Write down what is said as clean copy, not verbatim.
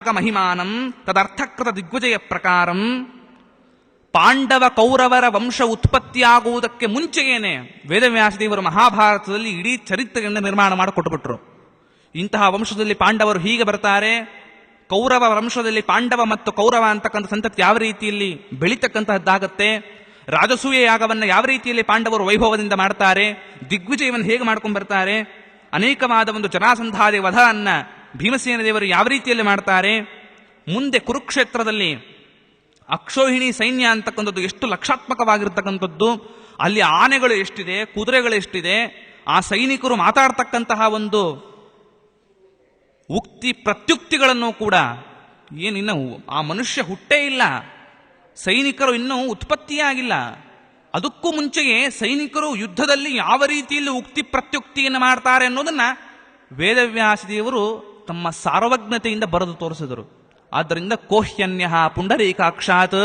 ಮಹಿಮಾನಂ ತದರ್ಥಕೃತ ದಿಗ್ವಿಜಯ ಪ್ರಕಾರಂ. ಪಾಂಡವ ಕೌರವರ ವಂಶ ಉತ್ಪತ್ತಿಯಾಗುವುದಕ್ಕೆ ಮುಂಚೆಯೇನೆ ವೇದವ್ಯಾಸದೇವರು ಮಹಾಭಾರತದಲ್ಲಿ ಇಡೀ ಚರಿತ್ರೆಯನ್ನು ನಿರ್ಮಾಣ ಮಾಡಿಕೊಟ್ಟುಬಿಟ್ರು. ಇಂತಹ ವಂಶದಲ್ಲಿ ಪಾಂಡವರು ಹೀಗೆ ಬರ್ತಾರೆ, ಕೌರವ ವಂಶದಲ್ಲಿ ಪಾಂಡವ ಮತ್ತು ಕೌರವ ಅಂತಕ್ಕಂಥ ಸಂತತಿ ಯಾವ ರೀತಿಯಲ್ಲಿ ಬೆಳೀತಕ್ಕಂತಹದ್ದಾಗತ್ತೆ, ರಾಜಸೂಯ ಯಾಗವನ್ನು ಯಾವ ರೀತಿಯಲ್ಲಿ ಪಾಂಡವರು ವೈಭವದಿಂದ ಮಾಡ್ತಾರೆ, ದಿಗ್ವಿಜಯವನ್ನು ಹೇಗೆ ಮಾಡ್ಕೊಂಡು ಬರ್ತಾರೆ, ಅನೇಕವಾದ ಒಂದು ಜರಾಸಂಧಾದಿ ವಧವನ್ನ ಭೀಮಸೇನ ದೇವರು ಯಾವ ರೀತಿಯಲ್ಲಿ ಮಾಡ್ತಾರೆ, ಮುಂದೆ ಕುರುಕ್ಷೇತ್ರದಲ್ಲಿ ಅಕ್ಷೋಹಿಣಿ ಸೈನ್ಯ ಅಂತಕ್ಕಂಥದ್ದು ಎಷ್ಟು ಲಕ್ಷಾತ್ಮಕವಾಗಿರ್ತಕ್ಕಂಥದ್ದು, ಅಲ್ಲಿ ಆನೆಗಳು ಎಷ್ಟಿದೆ, ಕುದುರೆಗಳು ಎಷ್ಟಿದೆ, ಆ ಸೈನಿಕರು ಮಾತಾಡ್ತಕ್ಕಂತಹ ಒಂದು ಉಕ್ತಿ ಪ್ರತ್ಯುಕ್ತಿಗಳನ್ನು ಕೂಡ ಏನಿನ್ನು ಆ ಮನುಷ್ಯ ಹುಟ್ಟೇ ಇಲ್ಲ, ಸೈನಿಕರು ಇನ್ನೂ ಉತ್ಪತ್ತಿಯೇ ಆಗಿಲ್ಲ. ಅದಕ್ಕೂ ಮುಂಚೆಯೇ ಸೈನಿಕರು ಯುದ್ಧದಲ್ಲಿ ಯಾವ ರೀತಿಯಲ್ಲಿ ಉಕ್ತಿ ಪ್ರತ್ಯುಕ್ತಿಯನ್ನು ಮಾಡ್ತಾರೆ ಅನ್ನೋದನ್ನ ವೇದವ್ಯಾಸದೇವರು ತಮ್ಮ ಸಾರ್ವಜ್ಞತೆಯಿಂದ ಬರೆದು ತೋರಿಸಿದರು. ಆದ್ದರಿಂದ ಕೋಹ್ಯನ್ಯ ಪುಂಡರೀಕಾಕ್ಷಾತ್